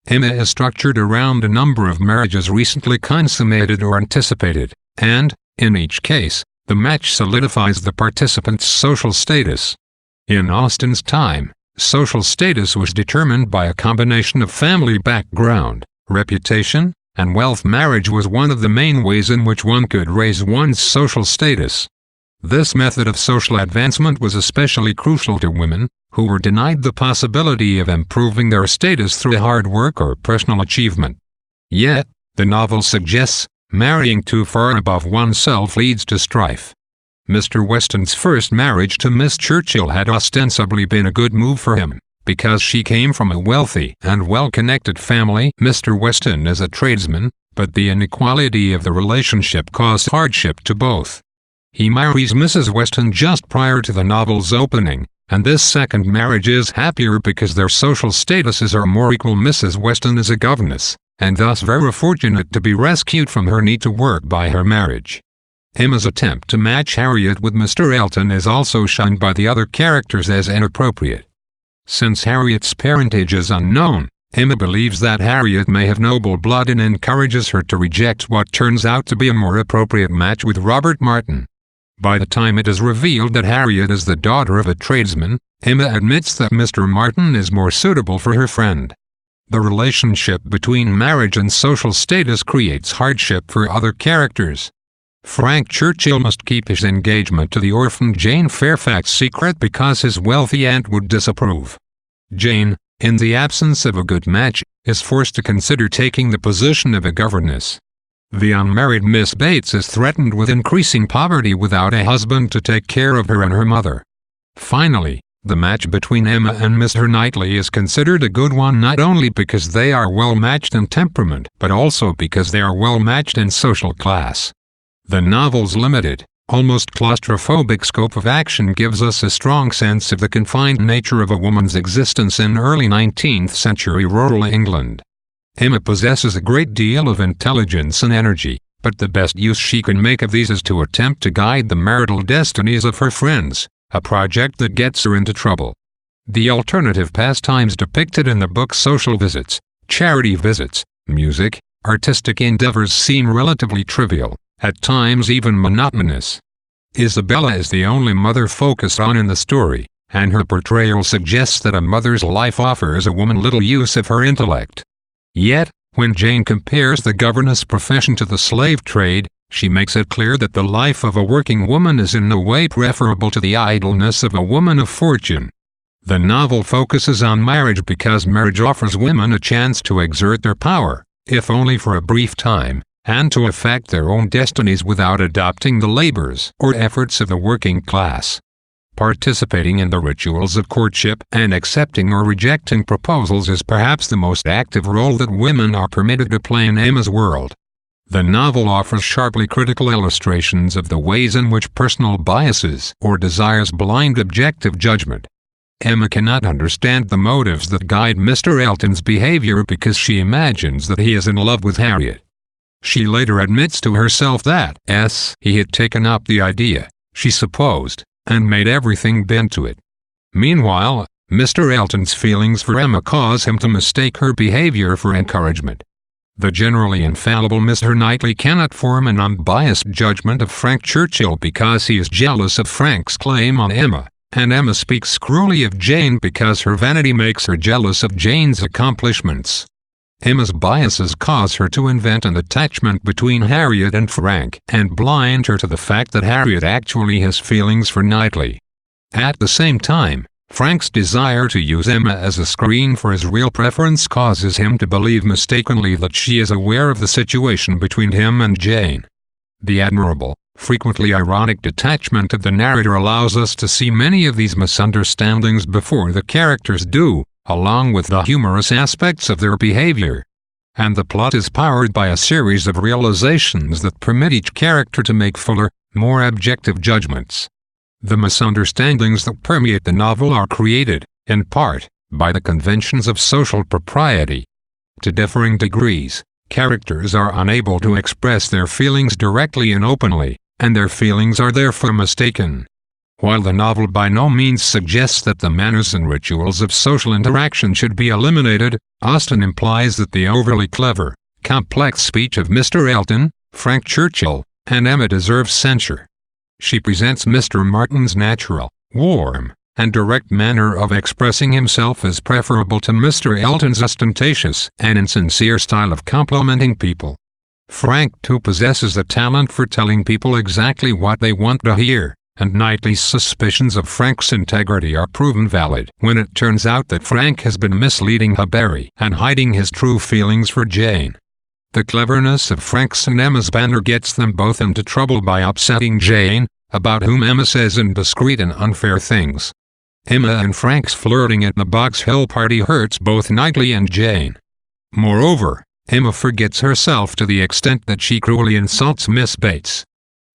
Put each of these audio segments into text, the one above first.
Emma is structured around a number of marriages recently consummated or anticipated, and, in each case, the match solidifies the participant's social status. In Austen's time, social status was determined by a combination of family background, reputation, and wealth. Marriage was one of the main ways in which one could raise one's social status. This method of social advancement was especially crucial to women, who were denied the possibility of improving their status through hard work or personal achievement. Yet, the novel suggests, marrying too far above oneself leads to strife. Mr. Weston's first marriage to Miss Churchill had ostensibly been a good move for him, because she came from a wealthy and well-connected family. Mr. Weston is a tradesman, but the inequality of the relationship caused hardship to both. He marries Mrs. Weston just prior to the novel's opening, and this second marriage is happier because their social statuses are more equal. Mrs. Weston is a governess, and thus very fortunate to be rescued from her need to work by her marriage. Emma's attempt to match Harriet with Mr. Elton is also shunned by the other characters as inappropriate. Since Harriet's parentage is unknown, Emma believes that Harriet may have noble blood and encourages her to reject what turns out to be a more appropriate match with Robert Martin. By the time it is revealed that Harriet is the daughter of a tradesman, Emma admits that Mr. Martin is more suitable for her friend. The relationship between marriage and social status creates hardship for other characters. Frank Churchill must keep his engagement to the orphaned Jane Fairfax secret because his wealthy aunt would disapprove. Jane, in the absence of a good match, is forced to consider taking the position of a governess. The unmarried Miss Bates is threatened with increasing poverty without a husband to take care of her and her mother. Finally, the match between Emma and Mr. Knightley is considered a good one not only because they are well matched in temperament but also because they are well matched in social class. The novel's limited, almost claustrophobic scope of action gives us a strong sense of the confined nature of a woman's existence in early 19th century rural England. Emma possesses a great deal of intelligence and energy, but the best use she can make of these is to attempt to guide the marital destinies of her friends, a project that gets her into trouble. The alternative pastimes depicted in the book, social visits, charity visits, music, artistic endeavors, seem relatively trivial, at times even monotonous. Isabella is the only mother focused on in the story, and her portrayal suggests that a mother's life offers a woman little use of her intellect. Yet, when Jane compares the governess profession to the slave trade, she makes it clear that the life of a working woman is in no way preferable to the idleness of a woman of fortune. The novel focuses on marriage because marriage offers women a chance to exert their power, if only for a brief time, and to affect their own destinies without adopting the labors or efforts of the working class. Participating in the rituals of courtship and accepting or rejecting proposals is perhaps the most active role that women are permitted to play in Emma's world. The novel offers sharply critical illustrations of the ways in which personal biases or desires blind objective judgment. Emma cannot understand the motives that guide Mr. Elton's behavior because she imagines that he is in love with Harriet. She later admits to herself that he had taken up the idea, she supposed, and made everything bend to it. Meanwhile, Mr. Elton's feelings for Emma cause him to mistake her behavior for encouragement. The generally infallible Mr. Knightley cannot form an unbiased judgment of Frank Churchill because he is jealous of Frank's claim on Emma, and Emma speaks cruelly of Jane because her vanity makes her jealous of Jane's accomplishments. Emma's biases cause her to invent an attachment between Harriet and Frank and blind her to the fact that Harriet actually has feelings for Knightley. At the same time, Frank's desire to use Emma as a screen for his real preference causes him to believe mistakenly that she is aware of the situation between him and Jane. The admirable, frequently ironic detachment of the narrator allows us to see many of these misunderstandings before the characters do, along with the humorous aspects of their behavior. And the plot is powered by a series of realizations that permit each character to make fuller, more objective judgments. The misunderstandings that permeate the novel are created, in part, by the conventions of social propriety. To differing degrees, characters are unable to express their feelings directly and openly, and their feelings are therefore mistaken. While the novel by no means suggests that the manners and rituals of social interaction should be eliminated, Austen implies that the overly clever, complex speech of Mr. Elton, Frank Churchill, and Emma deserves censure. She presents Mr. Martin's natural, warm, and direct manner of expressing himself as preferable to Mr. Elton's ostentatious and insincere style of complimenting people. Frank too possesses the talent for telling people exactly what they want to hear, and Knightley's suspicions of Frank's integrity are proven valid when it turns out that Frank has been misleading Huckleberry and hiding his true feelings for Jane. The cleverness of Frank's and Emma's banter gets them both into trouble by upsetting Jane, about whom Emma says indiscreet and unfair things. Emma and Frank's flirting at the Box Hill party hurts both Knightley and Jane. Moreover, Emma forgets herself to the extent that she cruelly insults Miss Bates.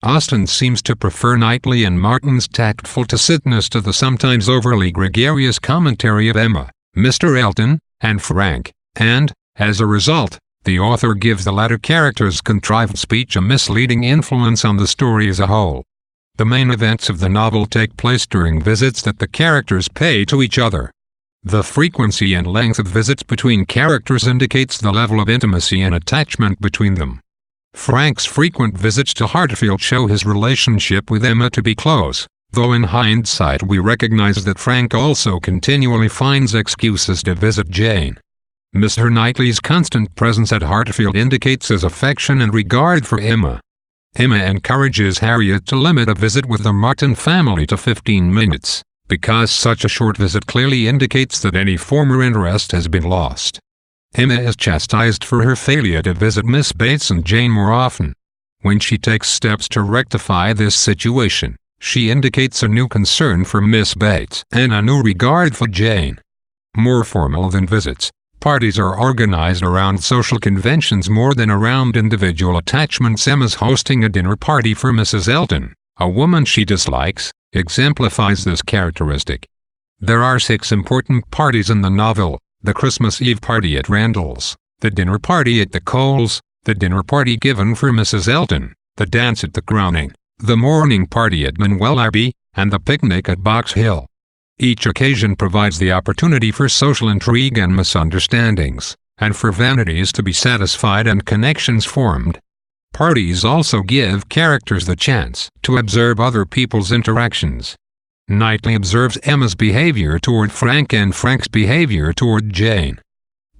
Austen seems to prefer Knightley and Martin's tactful tacitness to the sometimes overly gregarious commentary of Emma, Mr. Elton, and Frank, and, as a result, the author gives the latter character's contrived speech a misleading influence on the story as a whole. The main events of the novel take place during visits that the characters pay to each other. The frequency and length of visits between characters indicates the level of intimacy and attachment between them. Frank's frequent visits to Hartfield show his relationship with Emma to be close, though in hindsight we recognize that Frank also continually finds excuses to visit Jane. Mr. Knightley's constant presence at Hartfield indicates his affection and regard for Emma. Emma encourages Harriet to limit a visit with the Martin family to 15 minutes, because such a short visit clearly indicates that any former interest has been lost. Emma is chastised for her failure to visit Miss Bates and Jane more often. When she takes steps to rectify this situation, she indicates a new concern for Miss Bates and a new regard for Jane. More formal than visits, parties are organized around social conventions more than around individual attachments. Emma's hosting a dinner party for Mrs. Elton, a woman she dislikes, exemplifies this characteristic. There are 6 important parties in the novel: the Christmas Eve party at Randall's, the dinner party at the Coles, the dinner party given for Mrs. Elton, the dance at the Crowning, the morning party at Manuel Abbey, and the picnic at Box Hill. Each occasion provides the opportunity for social intrigue and misunderstandings, and for vanities to be satisfied and connections formed. Parties also give characters the chance to observe other people's interactions. Knightley observes Emma's behavior toward Frank and Frank's behavior toward Jane.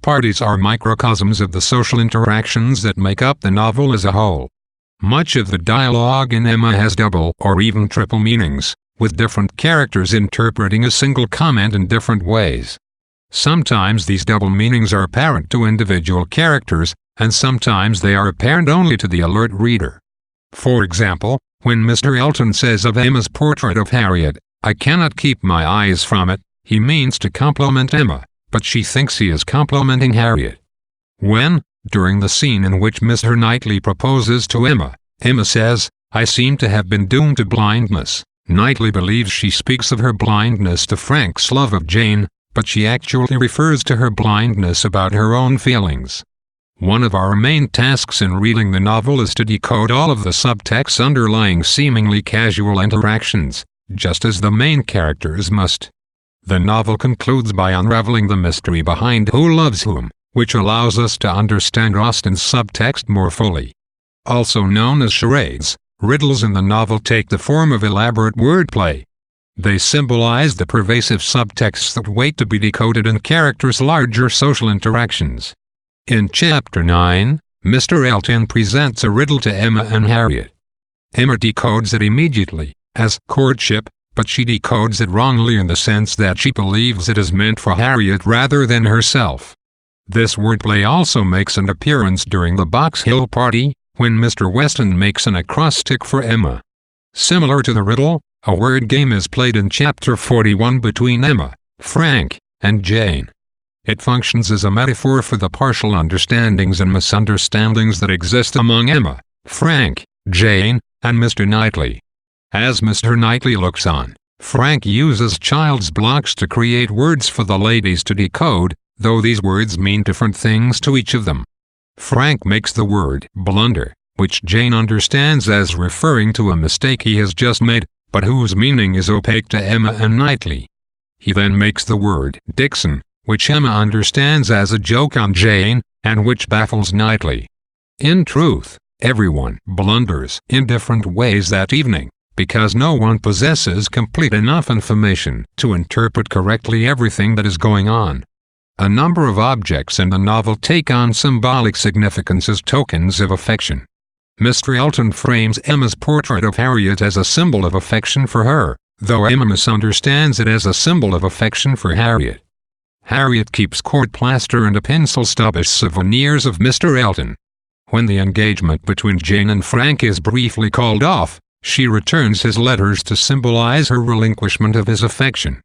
Parties are microcosms of the social interactions that make up the novel as a whole. Much of the dialogue in Emma has double or even triple meanings, with different characters interpreting a single comment in different ways. Sometimes these double meanings are apparent to individual characters, and sometimes they are apparent only to the alert reader. For example, when Mr. Elton says of Emma's portrait of Harriet, "I cannot keep my eyes from it," he means to compliment Emma, but she thinks he is complimenting Harriet. When, during the scene in which Mr. Knightley proposes to Emma, Emma says, "I seem to have been doomed to blindness," Knightley believes she speaks of her blindness to Frank's love of Jane, but she actually refers to her blindness about her own feelings. One of our main tasks in reading the novel is to decode all of the subtexts underlying seemingly casual interactions, just as the main characters must. The novel concludes by unraveling the mystery behind who loves whom, which allows us to understand Austen's subtext more fully. Also known as charades, riddles in the novel take the form of elaborate wordplay. They symbolize the pervasive subtexts that wait to be decoded in characters' larger social interactions. In Chapter 9, Mr. Elton presents a riddle to Emma and Harriet. Emma decodes it immediately, as courtship, but she decodes it wrongly in the sense that she believes it is meant for Harriet rather than herself. This wordplay also makes an appearance during the Box Hill party, when Mr. Weston makes an acrostic for Emma. Similar to the riddle, a word game is played in Chapter 41 between Emma, Frank, and Jane. It functions as a metaphor for the partial understandings and misunderstandings that exist among Emma, Frank, Jane, and Mr. Knightley. As Mr. Knightley looks on, Frank uses child's blocks to create words for the ladies to decode, though these words mean different things to each of them. Frank makes the word blunder, which Jane understands as referring to a mistake he has just made, but whose meaning is opaque to Emma and Knightley. He then makes the word Dixon, which Emma understands as a joke on Jane, and which baffles Knightley. In truth, everyone blunders in different ways that evening, because no one possesses complete enough information to interpret correctly everything that is going on. A number of objects in the novel take on symbolic significance as tokens of affection. Mr. Elton frames Emma's portrait of Harriet as a symbol of affection for her, though Emma misunderstands it as a symbol of affection for Harriet. Harriet keeps court plaster and a pencil stub as souvenirs of Mr. Elton. When the engagement between Jane and Frank is briefly called off, she returns his letters to symbolize her relinquishment of his affection.